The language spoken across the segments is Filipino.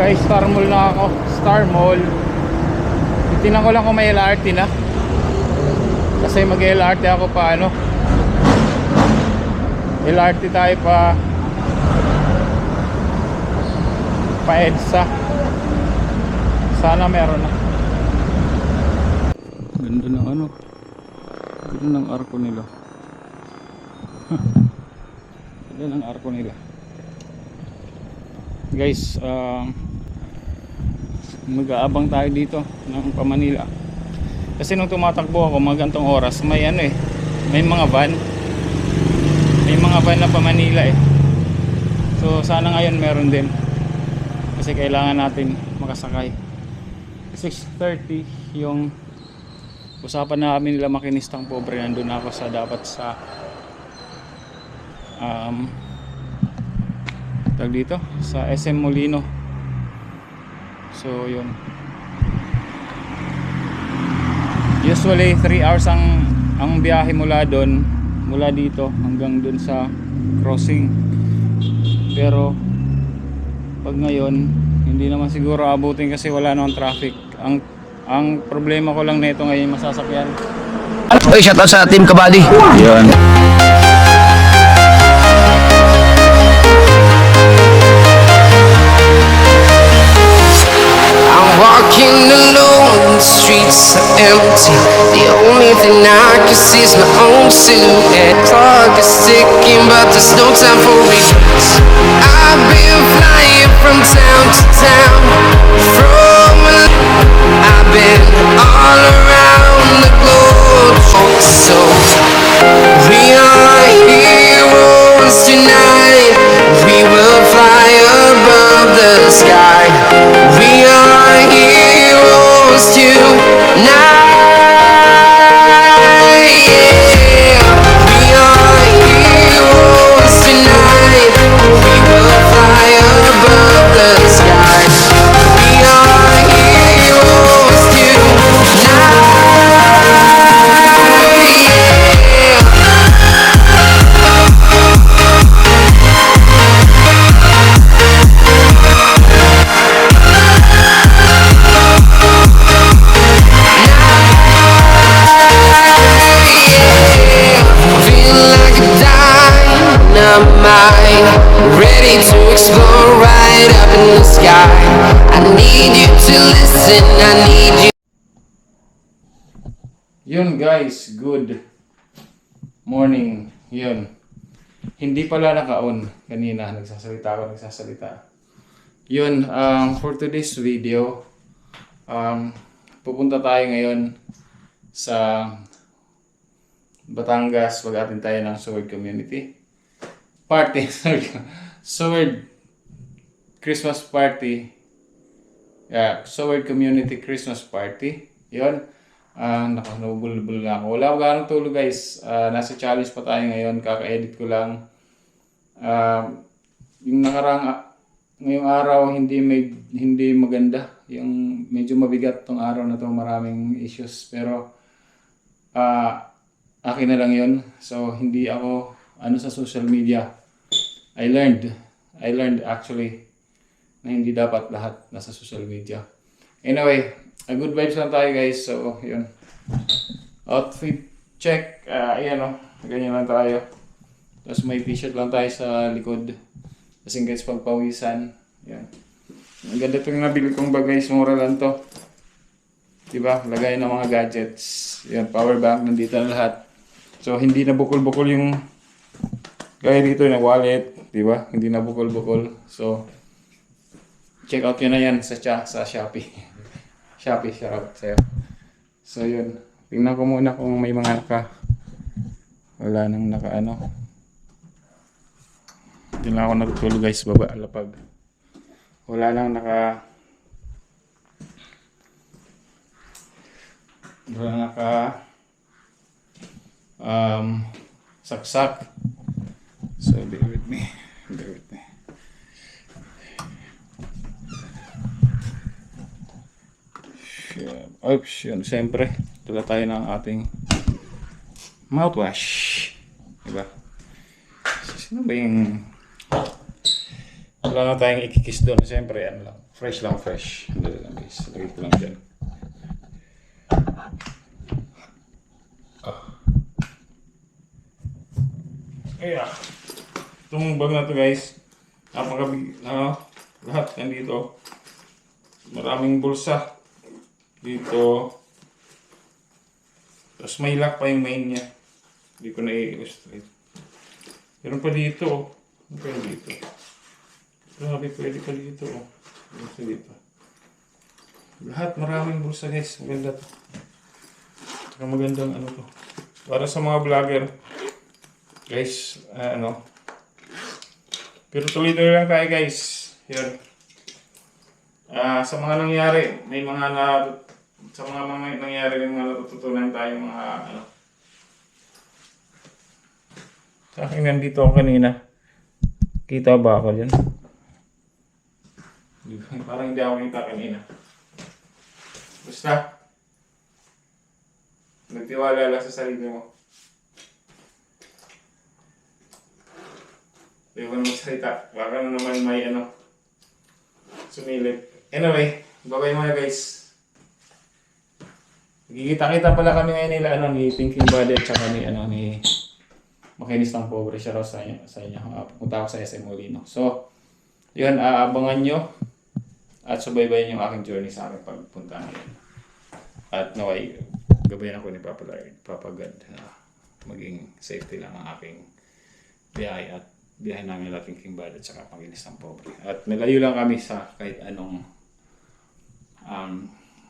Guys, Star Mall na ako. Star Mall. Titingnan ko lang kung may LRT na. Kasi mag-LRT ako pa ano. LRT tayo pa EDSA. Sana meron na. Ganda ng ano. Ganda ng arko nila. Ganda ng arko nila. Guys, mag-aabang tayo dito ng Manila. Kasi nung tumatakbo ako mga gantong oras, may ano eh, may mga van. May mga van na Manila eh. So sana ngayon meron din. Kasi kailangan natin makasakay. 6:30 yung usapan namin nila makinistang pobre. Nandun ako sa dapat sa tag dito sa SM Molino. So yun, usually 3 hours ang biyahe mula doon, mula dito hanggang doon sa crossing. Pero pag ngayon hindi naman siguro abutin kasi wala namang traffic. Ang problema ko lang nito ngayon masasakyan. Oy, shout out sa Team Kabady. Yun. Walking alone, the streets are empty. The only thing I can see is my own silhouette. Clock is ticking, but there's no time for regrets. I've been flying from town to town. I've been all around the globe. So we are heroes tonight. We will fly above the sky. We are heroes tonight. Yeah. We are heroes tonight. We will fly above the sky. We are heroes tonight. Ready to explore right up in the sky. I need you to listen, I need you. Yun guys, good morning. Yun. Hindi pala naka-on kanina, nagsasalita. Yun, for today's video, pupunta tayo ngayon sa Batangas. Mag-attend tayo ng Sword Community Party. Sword Christmas Party. Yeah, Sword Community Christmas Party. Yun. Nabulbul na ako. Wala ako ganong tulog guys. Nasa challenge pa tayo ngayon. Kaka-edit ko lang. Yung ngayong araw hindi maganda. Yung medyo mabigat tong araw na to. Maraming issues. Pero akin na lang yun. So hindi ako sa social media. I learned actually na hindi dapat lahat nasa social media. Anyway, good vibes lang tayo guys. So, yun. Outfit check. Ayan o. Ganyan lang tayo. Tapos may t-shirt lang tayo sa likod. Kasi guys, pagpawisan. Ayan. Ang ganda itong nabili kong bag guys. Mura lang to. Diba? Lagay ng mga gadgets. Ayan, power bank. Nandito na lahat. So, hindi na bukol-bukol yung gaya dito na wallet. Diba? Hindi na bukol-bukol. So, check out yun na yan sa Shopee. Shopee, shout out sa'yo. So, yun. Tingnan ko muna kung may mga wala nang Hindi lang ako natutulog guys, baba alapag. Wala nang saksak. So, bear with me. Oops, yun. Siyempre, tula tayo ng ating mouthwash. Diba? Sino ba yung wala na tayong ikikis doon. Siyempre, ano lang. Fresh lang, fresh. Hindi lang guys. Lagay ko lang dyan. Ayan. Itong bag na to guys. Lahat nandito. Maraming bulsa. Dito. Tapos may lock pa yung main niya. Hindi ko na i-illustrate. Meron pa dito. Ano pa yung dito? Grabe, pwede pa dito. Bulsa dito. Lahat maraming bulsa guys. Maganda to. Saka magandang ano to. Para sa mga vlogger. Guys, pero tuloy-tuloy lang tayo guys. Yun. Sa mga nangyari, sa mga nangyari, may mga natututunan tayo mga Sa akin nandito ako kanina. Kita ba ako dyan? Parang hindi ako kita kanina. Basta, nagtiwala lang sa sarili mo. Hindi ko na magsalita. Baka na naman may sumilip. Anyway, bye-bye mga guys. Magkikita-kita pala kami ngayon nila ni Thinking Buddy at saka ni Makinis ng Pobre. Siya raw sa inyo. Punta ako sa SM Molino. So, yun, aabangan nyo at subaybayan yung aking journey sa aking pagpunta ngayon. At naway, gabayan ako ni Papa God na maging safety lang ang aking biyahe at biyahe namin la Thinking Buddy at saka Makinis ng Pobre. At malayo lang kami sa kahit anong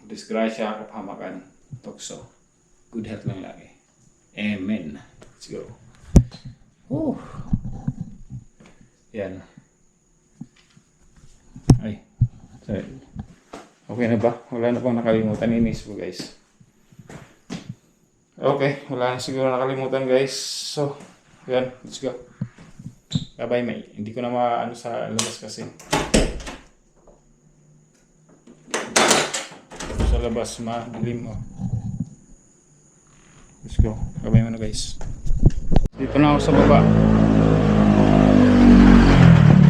disgrasya, kapahamakan, tukso. Good health lang lagi. Amen. Let's go. Woo. Yan. Ay. Sorry. Okay na ba? Wala na pang nakalimutan. Inis po guys. Okay. Wala na siguro nakalimutan guys. So, yan. Let's go. Bye-bye mate. Hindi ko na maano sa labas kasi. Sa labas, madilim Let's go. Bye-bye muna guys. Dito na ako sa baba.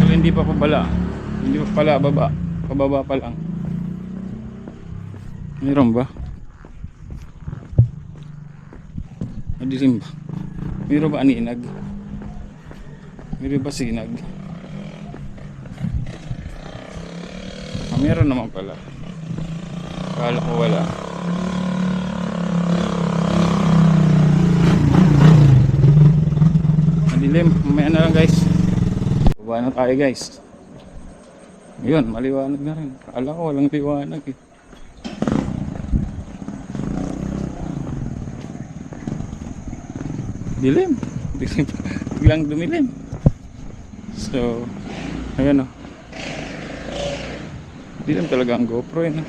So, hindi pa pabala. Hindi pa pala baba. Pababa pa lang. Mayroon ba? Madilim ba? Mayroon ba aninag? Mayroon ba sinag? Mayroon naman pala. Akala ko wala. Madilim. Mamaya na lang guys. Baba na tayo guys. Ngayon, maliwanag na rin. Akala ko walang liwanag eh. Dilim. Dilim. Biglang dumilim. So, ayan dilim talaga ang GoPro yun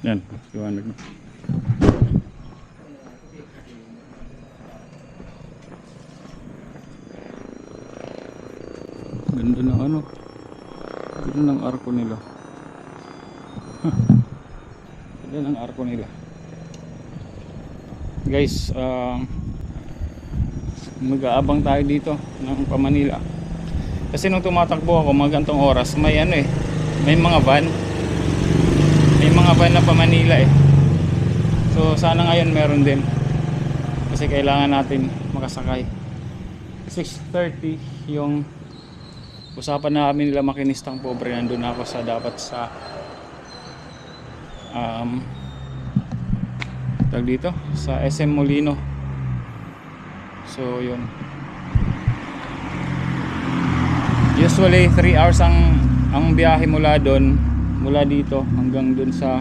Yan, liwanag na. Ganda ng ganda ng arko nila. Ganda ng arko nila. Guys, mag-aabang tayo dito ng pa-Manila. Kasi nung tumatakbo ako mga gantong oras, may may mga van. May mga van na pa-Manila So sana ngayon meron din. Kasi kailangan natin makasakay. 6:30 yung usapan namin nila Makinis ng Pobre. Nandun ako dapat sa tag dito sa SM Molino. So yun. Usually 3 hours ang biyahe mula dito hanggang dun sa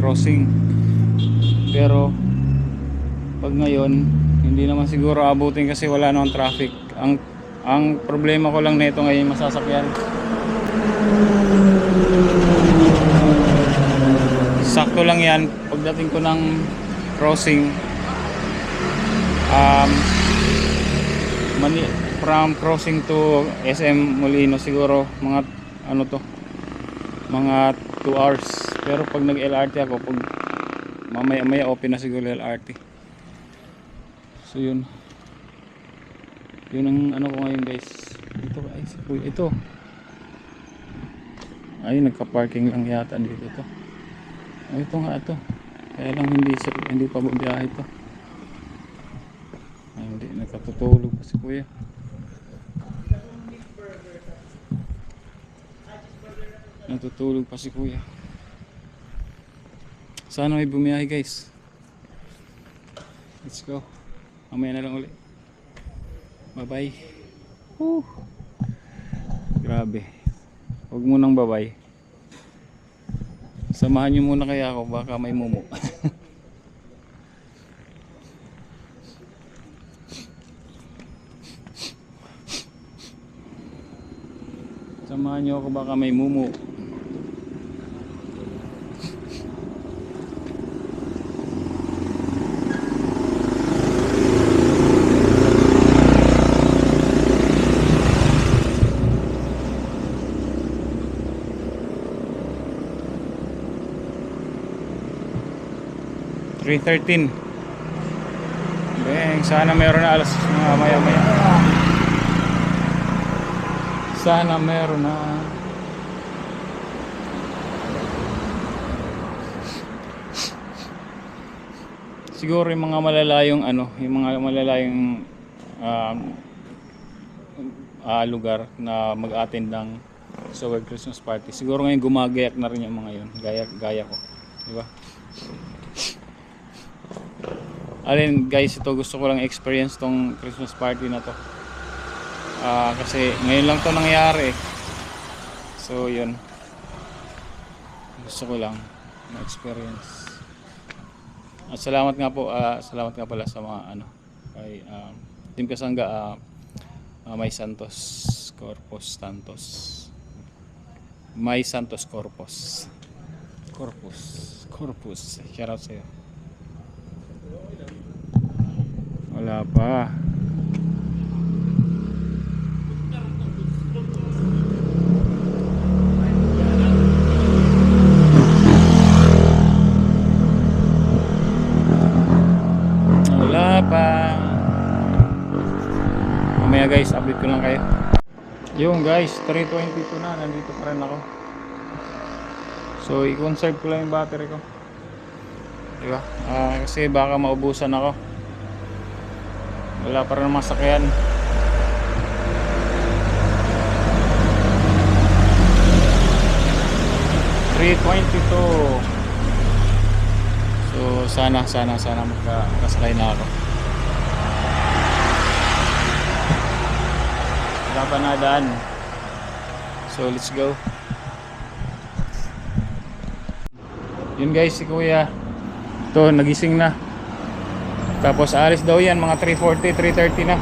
crossing. Pero pag ngayon hindi naman siguro abutin kasi wala namang traffic. Ang problema ko lang nito ngayon masasakyan. Sakto lang yan pagdating ko ng crossing from crossing to SM Molino siguro mga mga 2 hours Pero pag nag-LRT ako, pag mamaya open na siguro LRT. So yun. Yun ang ano ko ngayon guys. Dito ay ito. Ay nagka-parking lang yata dito to. Ay ito nga ito. Kaya lang hindi pa biyahe ito. Ay hindi nakatutulog pa si kuya. Natutulog pa si kuya. Sana may bumiyahe guys. Let's go. Mamaya na lang ulit. Bye bye. Grabe. Huwag mo nang bye bye. Samahan nyo muna kaya ako. Baka may mumu. Samahan nyo ako. Baka may mumu. $3:13. Beng, sana meron na alas maya. Sana meron na. Siguro yung mga malalayong lugar na mag-attend ng Sowell Christmas party. Siguro ngayon gumagayak na rin yung mga yun. Gaya ko. Di ba? Alin guys, ito gusto ko lang experience tong Christmas party na to. Kasi ngayon lang to nangyari. So yun. Gusto ko lang na-experience. At salamat nga pala sa mga kay Team Kasangga, May Santos Corpus. Shout out sa'yo. Wala pa. Mamaya guys, update ko lang kayo. Yung guys, 3:22 na. Nandito pa rin ako. So, i-conserve ko lang yung battery ko. Diba? Kasi baka maubusan ako. Wala pa rin masakyan. $3:22. So sana magkasakay na ako. Wala pa na daan. So let's go. Yun guys, si kuya ito nagising na. Tapos alis daw yan mga 3:40, 3:30 na.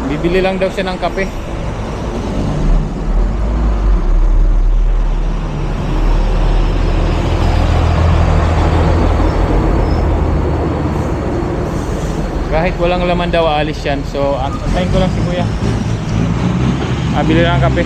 Bibili lang daw siya ng kape. Kahit walang laman daw aalis yan. So antayin ko lang si kuya. Bili lang ng kape.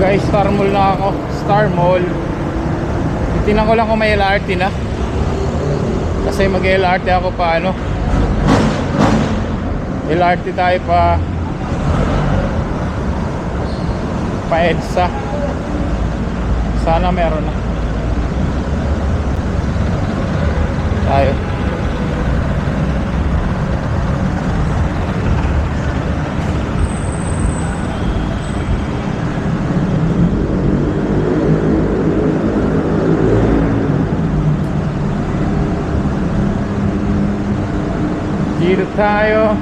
guys, Star Mall na ako. Star Mall. Titingnan ko lang kung may LRT na. Kasi mag-LRT ako pa ano. LRT tayo pa EDSA. Sana meron na. Tayo. Dito tayo.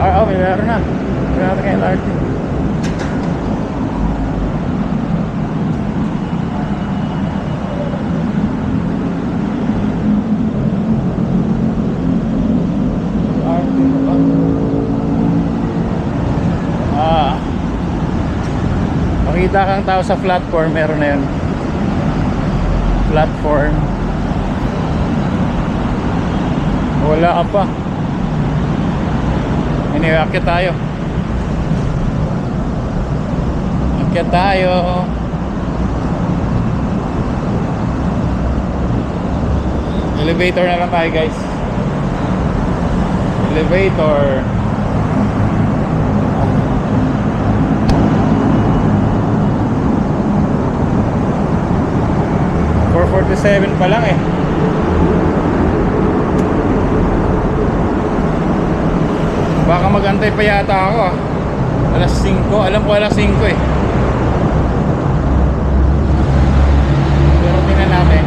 Oh, may meron na. May meron kayo LRT. LRT ba? Makita kang tao sa platform, meron na yun. Platform. Wala ka pa. Anyway, akyat tayo. Akyat tayo. Elevator na lang tayo, guys. Elevator. $447 pa lang eh. Baka magantay pa yata ako ah. Alas 5, alam ko alas 5 eh. Pero tingnan natin.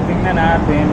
Tingnan natin.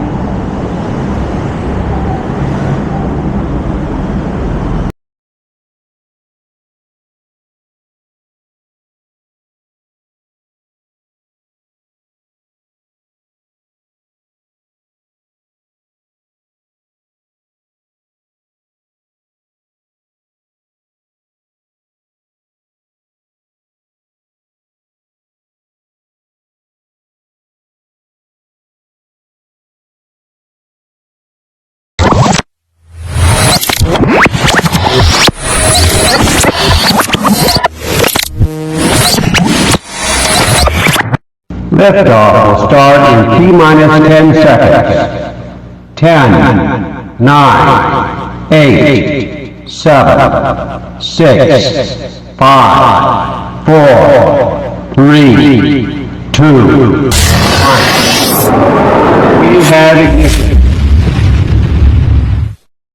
Liftoff will start in T-minus 10 seconds. 10, 9, 8, 7, 6, 5, 4, 3, 2, 1. We have ignition.